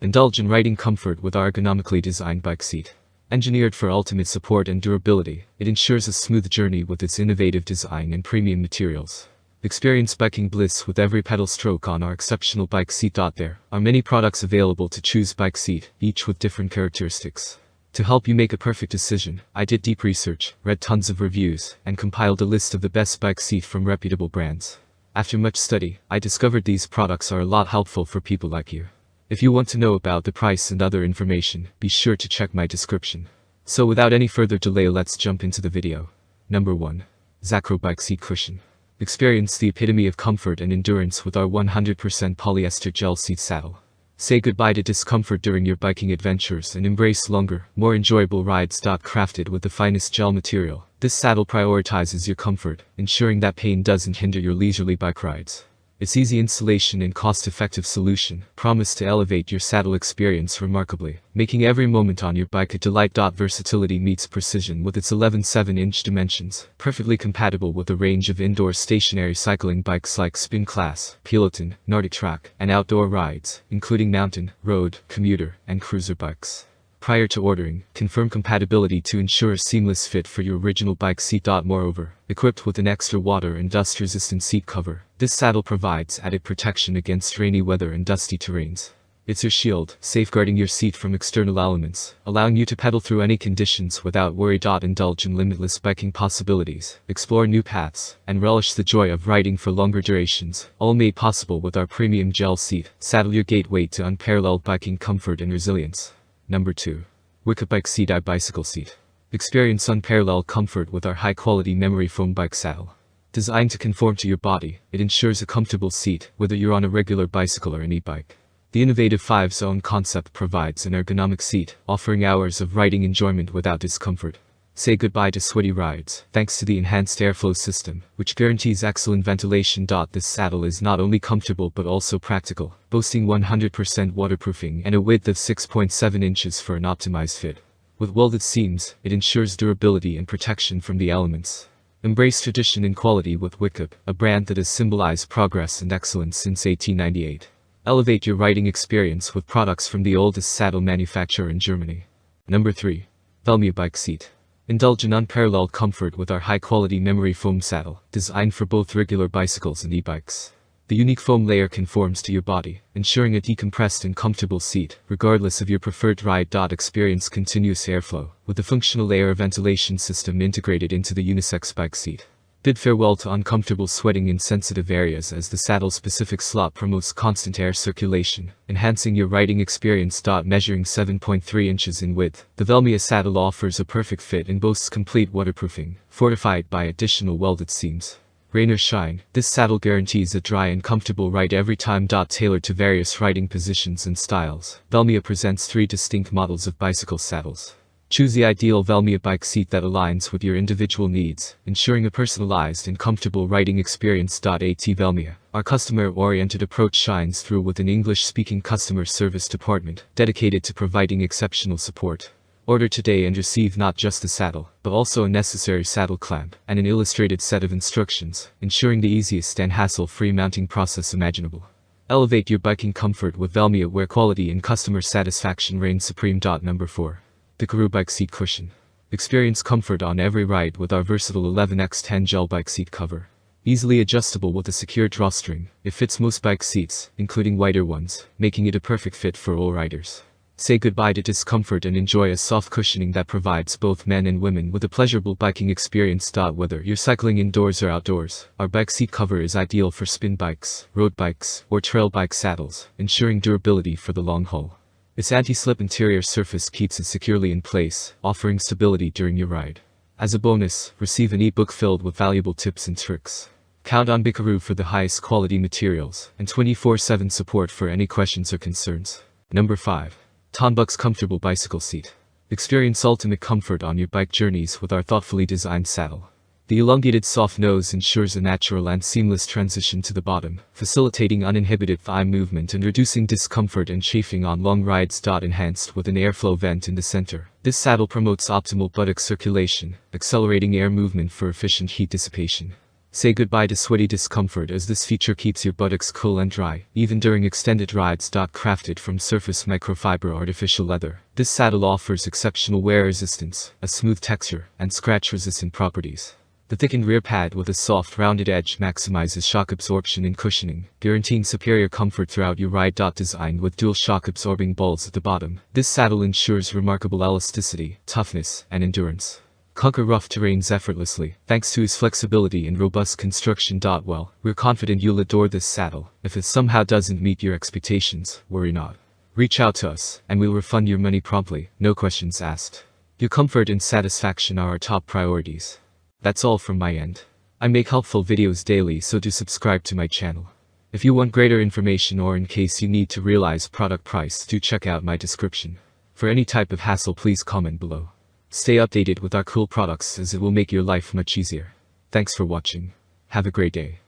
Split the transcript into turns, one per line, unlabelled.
Indulge in riding comfort with our ergonomically designed bike seat. Engineered for ultimate support and durability, it ensures a smooth journey with its innovative design and premium materials. Experience biking bliss with every pedal stroke on our exceptional bike seat. There are many products available to choose bike seat, each with different characteristics. To help you make a perfect decision, I did deep research, read tons of reviews, and compiled a list of the best bike seat from reputable brands. After much study, I discovered these products are a lot helpful for people like you. If you want to know about the price and other information, be sure to check my description. So without any further delay, let's jump into the video. Number 1. ZACHK Bike Seat Cushion. Experience the epitome of comfort and endurance with our 100% polyester gel seat saddle. Say goodbye to discomfort during your biking adventures and embrace longer, more enjoyable rides. Crafted with the finest gel material, this saddle prioritizes your comfort, ensuring that pain doesn't hinder your leisurely bike rides. Its easy installation and cost-effective solution promise to elevate your saddle experience remarkably, making every moment on your bike a delight. Versatility meets precision with its 11.7-inch dimensions, perfectly compatible with a range of indoor stationary cycling bikes like Spin Class, Peloton, Nordic Track, and outdoor rides, including mountain, road, commuter, and cruiser bikes. Prior to ordering, confirm compatibility to ensure a seamless fit for your original bike seat. Moreover, equipped with an extra water and dust-resistant seat cover, this saddle provides added protection against rainy weather and dusty terrains. It's your shield, safeguarding your seat from external elements, allowing you to pedal through any conditions without worry. Indulge in limitless biking possibilities, explore new paths, and relish the joy of riding for longer durations, all made possible with our premium gel seat. Saddle your gateway to unparalleled biking comfort and resilience. Number 2. Wikip Bike CI Bicycle Seat. Experience unparalleled comfort with our high-quality memory foam bike saddle. Designed to conform to your body, it ensures a comfortable seat, whether you're on a regular bicycle or an e-bike. The innovative 5-zone concept provides an ergonomic seat, offering hours of riding enjoyment without discomfort. Say goodbye to sweaty rides, thanks to the enhanced airflow system, which guarantees excellent ventilation. This saddle is not only comfortable but also practical, boasting 100% waterproofing and a width of 6.7 inches for an optimized fit. With welded seams, it ensures durability and protection from the elements. Embrace tradition and quality with Wikip, a brand that has symbolized progress and excellence since 1898. Elevate your riding experience with products from the oldest saddle manufacturer in Germany. Number 3. Velmia Bike Seat. Indulge in unparalleled comfort with our high-quality memory foam saddle, designed for both regular bicycles and e-bikes. The unique foam layer conforms to your body, ensuring a decompressed and comfortable seat, regardless of your preferred ride. Experience continuous airflow, with the functional air ventilation system integrated into the unisex bike seat. Bid farewell to uncomfortable sweating in sensitive areas as the saddle-specific slot promotes constant air circulation, enhancing your riding experience. Measuring 7.3 inches in width, the Velmia saddle offers a perfect fit and boasts complete waterproofing, fortified by additional welded seams. Rain or shine, this saddle guarantees a dry and comfortable ride every time. Tailored to various riding positions and styles, Velmia presents 3 distinct models of bicycle saddles. Choose the ideal Velmia bike seat that aligns with your individual needs, ensuring a personalized and comfortable riding experience. At Velmia, our customer-oriented approach shines through with an English-speaking customer service department dedicated to providing exceptional support. Order today and receive not just the saddle, but also a necessary saddle clamp and an illustrated set of instructions, ensuring the easiest and hassle-free mounting process imaginable. Elevate your biking comfort with Velmia, where quality and customer satisfaction reign supreme. Number 4. Tbucks Bike Seat Cushion. Experience comfort on every ride with our versatile 11x10 gel bike seat cover. Easily adjustable with a secure drawstring, it fits most bike seats, including wider ones, making it a perfect fit for all riders. Say goodbye to discomfort and enjoy a soft cushioning that provides both men and women with a pleasurable biking experience. Whether you're cycling indoors or outdoors, our bike seat cover is ideal for spin bikes, road bikes, or trail bike saddles, ensuring durability for the long haul. Its anti-slip interior surface keeps it securely in place, offering stability during your ride. As a bonus, receive an e-book filled with valuable tips and tricks. Count on Tbucks for the highest quality materials and 24/7 support for any questions or concerns. Number 5. Tbucks Comfortable Bicycle Seat. Experience ultimate comfort on your bike journeys with our thoughtfully designed saddle. The elongated soft nose ensures a natural and seamless transition to the bottom, facilitating uninhibited thigh movement and reducing discomfort and chafing on long rides. Enhanced with an airflow vent in the center, this saddle promotes optimal buttock circulation, accelerating air movement for efficient heat dissipation. Say goodbye to sweaty discomfort as this feature keeps your buttocks cool and dry, even during extended rides. Crafted from surface microfiber artificial leather, this saddle offers exceptional wear resistance, a smooth texture, and scratch-resistant properties. The thickened rear pad with a soft rounded edge maximizes shock absorption and cushioning, guaranteeing superior comfort throughout your ride. Designed with dual shock absorbing balls at the bottom, this saddle ensures remarkable elasticity, toughness, and endurance. Conquer rough terrains effortlessly, thanks to its flexibility and robust construction. Well, we're confident you'll adore this saddle. If it somehow doesn't meet your expectations, worry not. Reach out to us, and we'll refund your money promptly, no questions asked. Your comfort and satisfaction are our top priorities. That's all from my end. I make helpful videos daily, so do subscribe to my channel. If you want greater information or in case you need to realize product price, do check out my description. For any type of hassle, please comment below. Stay updated with our cool products as it will make your life much easier. Thanks for watching. Have a great day.